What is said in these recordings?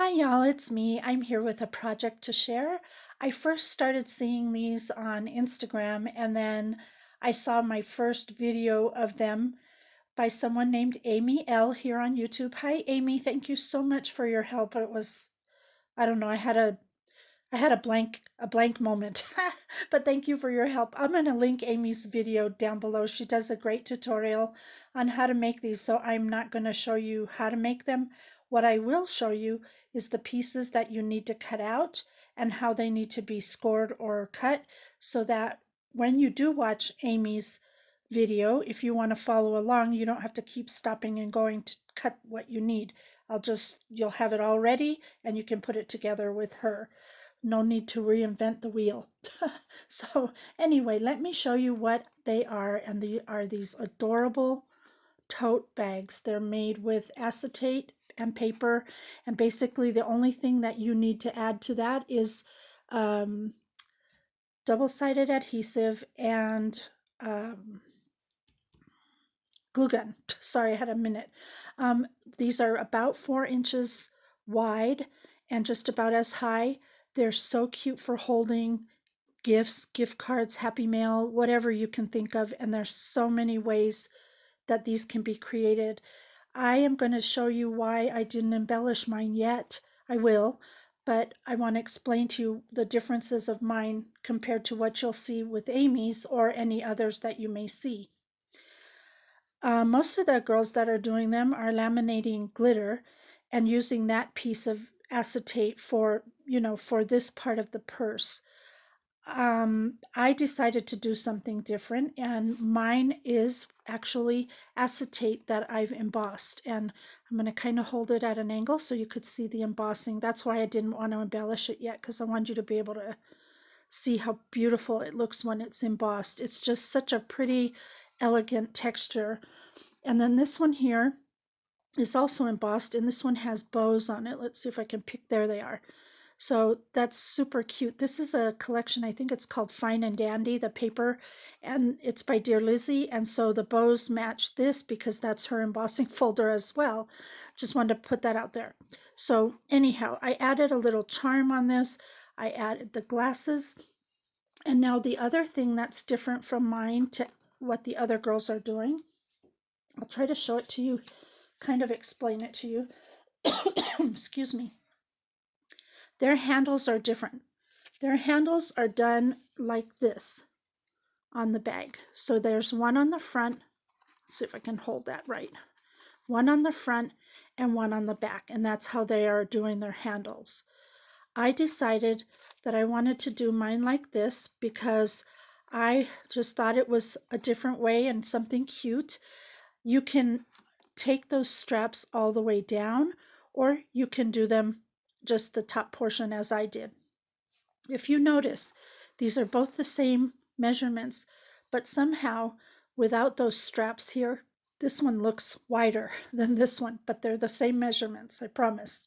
Hi y'all, it's me. I'm here with a project to share. I first started seeing these on Instagram and then I saw my first video of them by someone named Amy L here on YouTube. Hi Amy, thank you so much for your help. I don't know, I had a blank moment. But thank you for your help. I'm going to link Amy's video down below. She does a great tutorial on how to make these, so I'm not going to show you how to make them. What I will show you is the pieces that you need to cut out and how they need to be scored or cut, so that when you do watch Amy's video, if you want to follow along, you don't have to keep stopping and going to cut what you need. You'll have it all ready and you can put it together with her. No need to reinvent the wheel. So anyway, let me show you what they are. And they are these adorable tote bags. They're made with acetate and paper. And basically the only thing that you need to add to that is double-sided adhesive and glue gun. Sorry, I had a minute. These are about 4 inches wide and just about as high. They're so cute for holding gifts, gift cards, happy mail, whatever you can think of. And there's so many ways that these can be created. I am going to show you why I didn't embellish mine yet. I will, but I want to explain to you the differences of mine compared to what you'll see with Amy's or any others that you may see. Most of the girls that are doing them are laminating glitter and using that piece of acetate for, for this part of the purse. I decided to do something different, and mine is actually acetate that I've embossed. And I'm going to kind of hold it at an angle so you could see the embossing. That's why I didn't want to embellish it yet, because I want you to be able to see how beautiful it looks when it's embossed. It's just such a pretty, elegant texture. And then this one here is also embossed, and this one has bows on it. Let's see if I can pick. There they are. So that's super cute. This is a collection, I think it's called Fine and Dandy, the paper, and it's by Dear Lizzie. And so the bows match this because that's her embossing folder as well. Just wanted to put that out there. So anyhow, I added a little charm on this. I added the glasses. And now the other thing that's different from mine to what the other girls are doing, I'll try to show it to you, kind of explain it to you. Excuse me. Their handles are different. Their handles are done like this on the bag. So there's one on the front. Let's see if I can hold that right. One on the front and one on the back. And that's how they are doing their handles. I decided that I wanted to do mine like this because I just thought it was a different way and something cute. You can take those straps all the way down, or you can do them just the top portion as I did. If you notice, these are both the same measurements, but somehow without those straps here, this one looks wider than this one, but they're the same measurements, I promise.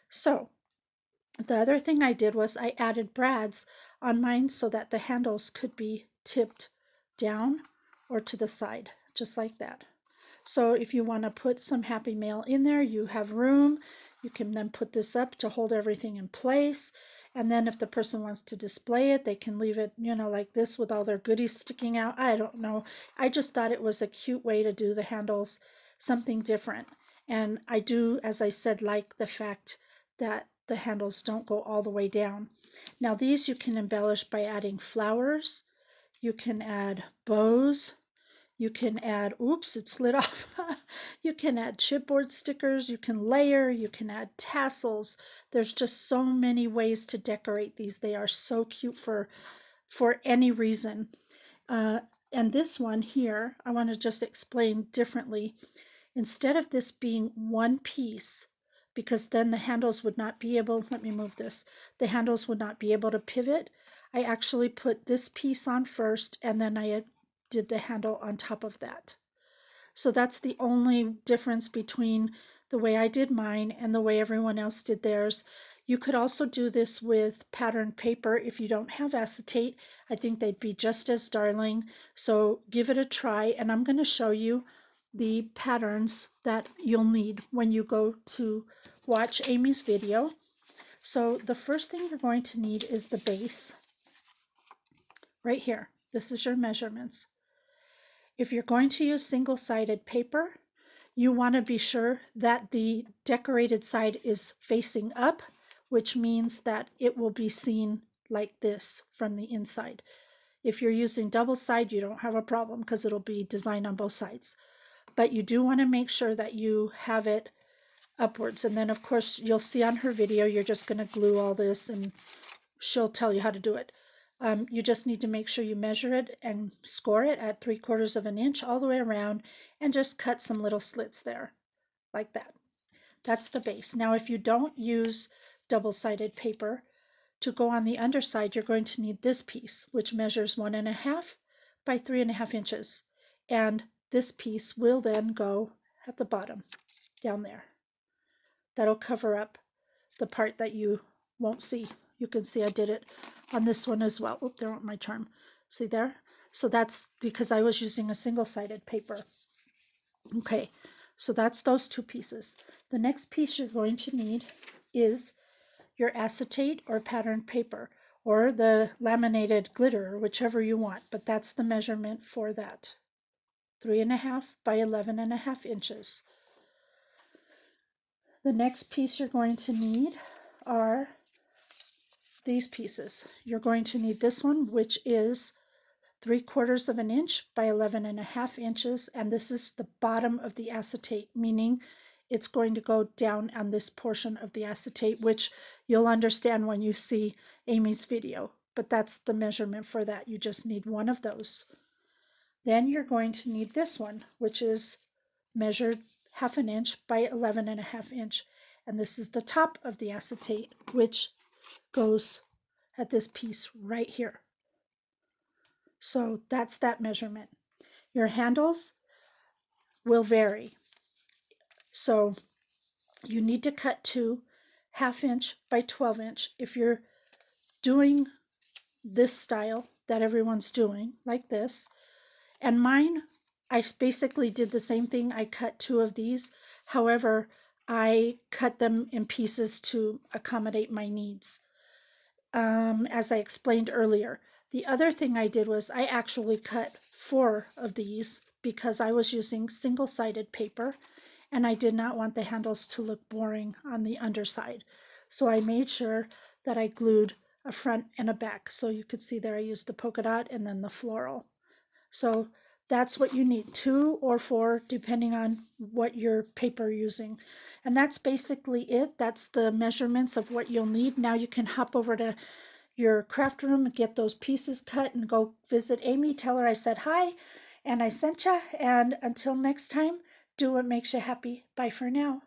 So the other thing I did was I added brads on mine so that the handles could be tipped down or to the side, just like that. So if you want to put some happy mail in there, you have room. You can then put this up to hold everything in place. And then if the person wants to display it, they can leave it, like this with all their goodies sticking out. I don't know. I just thought it was a cute way to do the handles, something different. And I do, as I said, like the fact that the handles don't go all the way down. Now these you can embellish by adding flowers. You can add bows. You can add, oops, it slid off. You can add chipboard stickers, you can layer, you can add tassels. There's just so many ways to decorate these. They are so cute for any reason. And this one here, I want to just explain differently. Instead of this being one piece, because then the handles would not be able, let me move this, the handles would not be able to pivot, I actually put this piece on first, and then I did the handle on top of that. So that's the only difference between the way I did mine and the way everyone else did theirs. You could also do this with patterned paper if you don't have acetate. I think they'd be just as darling. So give it a try, and I'm going to show you the patterns that you'll need when you go to watch Amy's video. So the first thing you're going to need is the base right here. This is your measurements. If you're going to use single-sided paper, you want to be sure that the decorated side is facing up, which means that it will be seen like this from the inside. If you're using double side, you don't have a problem because it'll be designed on both sides. But you do want to make sure that you have it upwards. And then, of course, you'll see on her video, you're just going to glue all this and she'll tell you how to do it. You just need to make sure you measure it and score it at 3/4 of an inch all the way around and just cut some little slits there like that. That's the base. Now, if you don't use double-sided paper, to go on the underside, you're going to need this piece, which measures 1.5 by 3.5 inches. And this piece will then go at the bottom, down there. That'll cover up the part that you won't see. You can see I did it on this one as well. Oop, there went my charm. See there? So that's because I was using a single-sided paper. Okay, so that's those two pieces. The next piece you're going to need is your acetate or patterned paper, or the laminated glitter, whichever you want, but that's the measurement for that. 3.5 by 11.5 inches. The next piece you're going to need are these pieces. You're going to need this one, which is 3/4 of an inch by 11.5 inches, and this is the bottom of the acetate, meaning it's going to go down on this portion of the acetate, which you'll understand when you see Amy's video, but that's the measurement for that. You just need one of those. Then you're going to need this one, which is measured 1/2 inch by 11.5 inch, and this is the top of the acetate, which goes at this piece right here. So that's that measurement. Your handles will vary. So you need to cut to 1/2 inch by 12 inch. If you're doing this style that everyone's doing, like this, and mine, I basically did the same thing. I cut 2 of these. However, I cut them in pieces to accommodate my needs, as I explained earlier. The other thing I did was I actually cut 4 of these because I was using single-sided paper and I did not want the handles to look boring on the underside. So I made sure that I glued a front and a back. So you could see there I used the polka dot and then the floral. So that's what you need, 2 or 4, depending on what your paper you're using. And that's basically it. That's the measurements of what you'll need. Now you can hop over to your craft room and get those pieces cut and go visit Amy. Tell her I said hi and I sent ya. And until next time, do what makes you happy. Bye for now.